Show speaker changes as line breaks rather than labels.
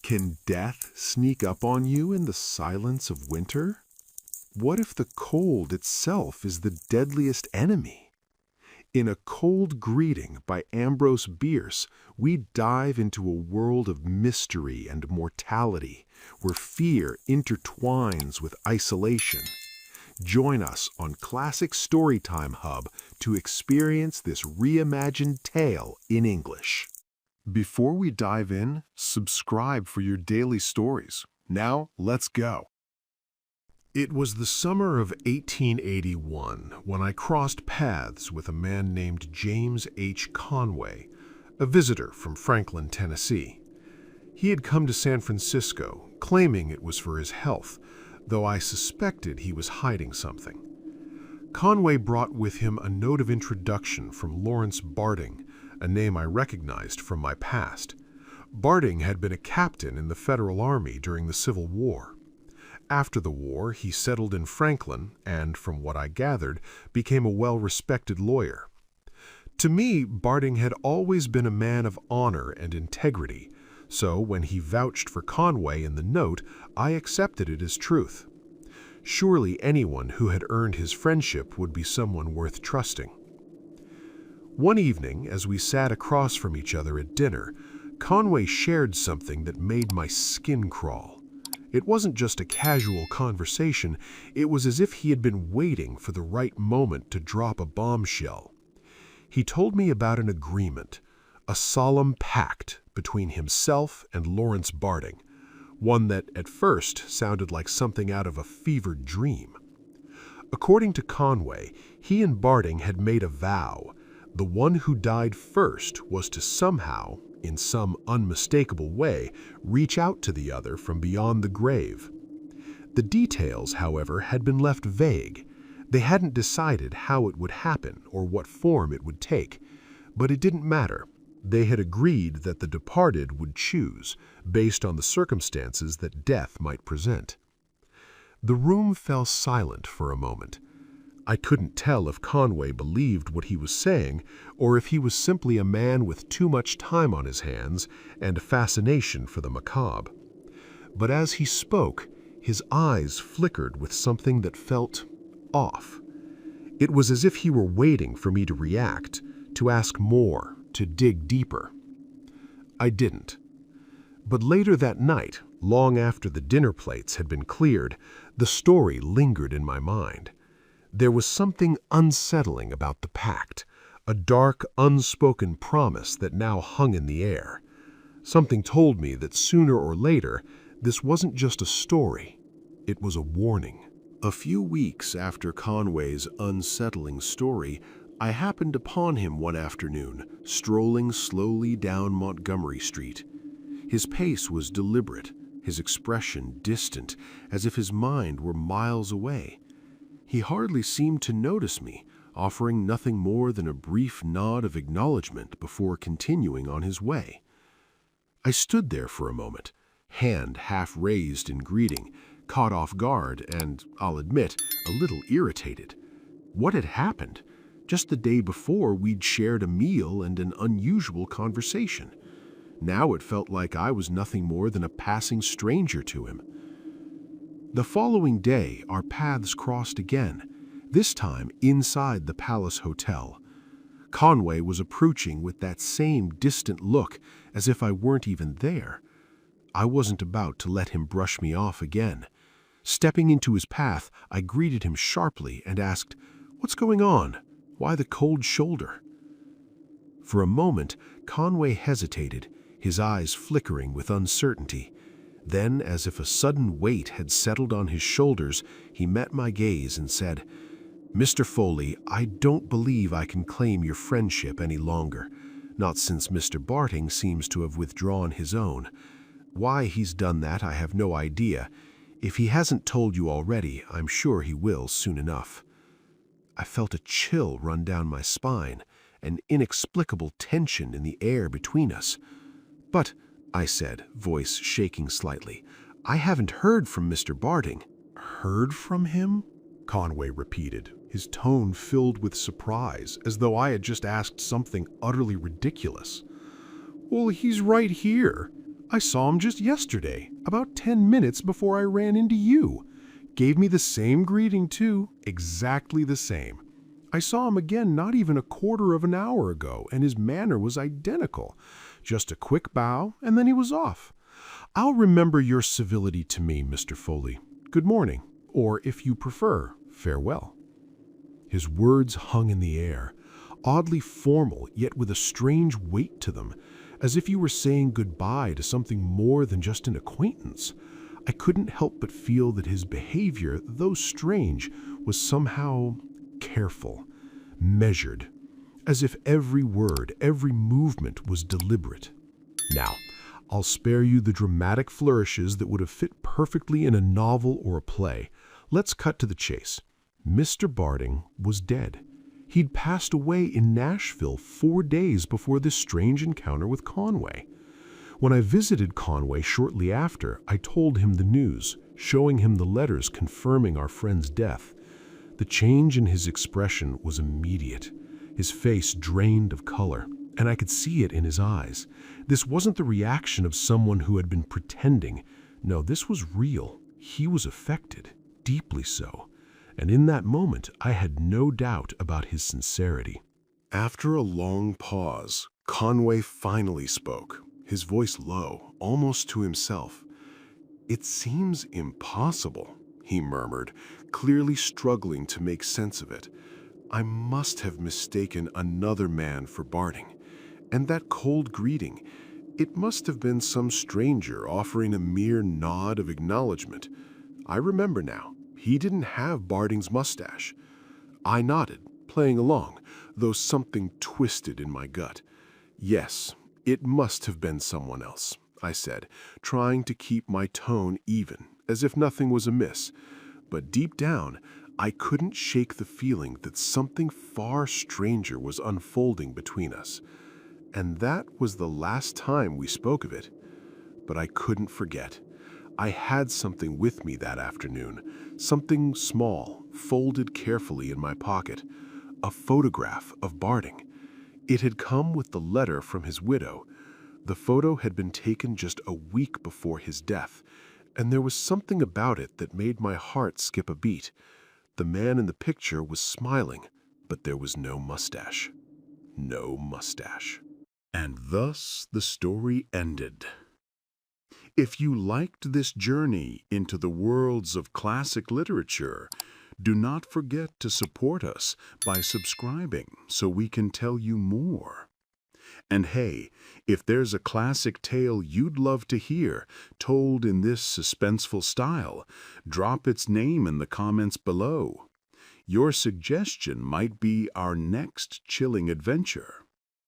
Can death sneak up on you in the silence of winter? What if the cold itself is the deadliest enemy? In A Cold Greeting by Ambrose Bierce, we dive into a world of mystery and mortality, where fear intertwines with isolation. Join us on Classic Storytime Hub to experience this reimagined tale in English. Before we dive in, subscribe for your daily stories. Now, let's go. It was the summer of 1881 when I crossed paths with a man named James H. Conway, a visitor from Franklin, Tennessee. He had come to San Francisco, claiming it was for his health, though I suspected he was hiding something. Conway brought with him a note of introduction from Lawrence Barding, a name I recognized from my past. Barding had been a captain in the Federal Army during the Civil War. After the war, he settled in Franklin and, from what I gathered, became a well-respected lawyer. To me, Barding had always been a man of honor and integrity, so when he vouched for Conway in the note, I accepted it as truth. Surely anyone who had earned his friendship would be someone worth trusting. One evening, as we sat across from each other at dinner, Conway shared something that made my skin crawl. It wasn't just a casual conversation, it was as if he had been waiting for the right moment to drop a bombshell. He told me about an agreement, a solemn pact between himself and Lawrence Barding, one that at first sounded like something out of a fevered dream. According to Conway, he and Barding had made a vow. The one who died first was to somehow, in some unmistakable way, reach out to the other from beyond the grave. The details, however, had been left vague. They hadn't decided how it would happen or what form it would take. But it didn't matter. They had agreed that the departed would choose, based on the circumstances that death might present. The room fell silent for a moment. I couldn't tell if Conway believed what he was saying, or if he was simply a man with too much time on his hands and a fascination for the macabre. But as he spoke, his eyes flickered with something that felt off. It was as if he were waiting for me to react, to ask more, to dig deeper. I didn't. But later that night, long after the dinner plates had been cleared, the story lingered in my mind. There was something unsettling about the pact, a dark, unspoken promise that now hung in the air. Something told me that sooner or later, this wasn't just a story, it was a warning. A few weeks after Conway's unsettling story, I happened upon him one afternoon, strolling slowly down Montgomery Street. His pace was deliberate, his expression distant, as if his mind were miles away. He hardly seemed to notice me, offering nothing more than a brief nod of acknowledgement before continuing on his way. I stood there for a moment, hand half raised in greeting, caught off guard and, I'll admit, a little irritated. What had happened? Just the day before, we'd shared a meal and an unusual conversation. Now it felt like I was nothing more than a passing stranger to him. The following day, our paths crossed again, this time inside the Palace Hotel. Conway was approaching with that same distant look, as if I weren't even there. I wasn't about to let him brush me off again. Stepping into his path, I greeted him sharply and asked, "What's going on? Why the cold shoulder?" For a moment, Conway hesitated, his eyes flickering with uncertainty. Then, as if a sudden weight had settled on his shoulders, he met my gaze and said, "Mr. Foley, I don't believe I can claim your friendship any longer, not since Mr. Barding seems to have withdrawn his own. Why he's done that, I have no idea. If he hasn't told you already, I'm sure he will soon enough." I felt a chill run down my spine, an inexplicable tension in the air between us. "But," I said, voice shaking slightly, "I haven't heard from Mr. Barding." "Heard from him?" Conway repeated, his tone filled with surprise, as though I had just asked something utterly ridiculous. "Well, he's right here. I saw him just yesterday, about 10 minutes before I ran into you. Gave me the same greeting too, exactly the same. I saw him again not even a quarter of an hour ago, and his manner was identical. Just a quick bow, and then he was off. I'll remember your civility to me, Mr. Foley. Good morning, or if you prefer, farewell." His words hung in the air, oddly formal, yet with a strange weight to them, as if you were saying goodbye to something more than just an acquaintance. I couldn't help but feel that his behavior, though strange, was somehow careful, measured, as if every word, every movement was deliberate. Now, I'll spare you the dramatic flourishes that would have fit perfectly in a novel or a play. Let's cut to the chase. Mr. Barding was dead. He'd passed away in Nashville 4 days before this strange encounter with Conway. When I visited Conway shortly after, I told him the news, showing him the letters confirming our friend's death. The change in his expression was immediate. His face drained of color, and I could see it in his eyes. This wasn't the reaction of someone who had been pretending. No, this was real. He was affected, deeply so. And in that moment, I had no doubt about his sincerity. After a long pause, Conway finally spoke, his voice low, almost to himself. "It seems impossible," he murmured, clearly struggling to make sense of it. "I must have mistaken another man for Barding. And that cold greeting, it must have been some stranger offering a mere nod of acknowledgement. I remember now. He didn't have Barding's mustache." I nodded, playing along, though something twisted in my gut. "Yes, it must have been someone else," I said, trying to keep my tone even, as if nothing was amiss. But deep down, I couldn't shake the feeling that something far stranger was unfolding between us. And that was the last time we spoke of it. But I couldn't forget. I had something with me that afternoon, something small, folded carefully in my pocket, a photograph of Barding. It had come with the letter from his widow. The photo had been taken just a week before his death, and there was something about it that made my heart skip a beat. The man in the picture was smiling, but there was no mustache. No mustache. And thus the story ended. If you liked this journey into the worlds of classic literature, do not forget to support us by subscribing so we can tell you more. And hey, if there's a classic tale you'd love to hear told in this suspenseful style, drop its name in the comments below. Your suggestion might be our next chilling adventure.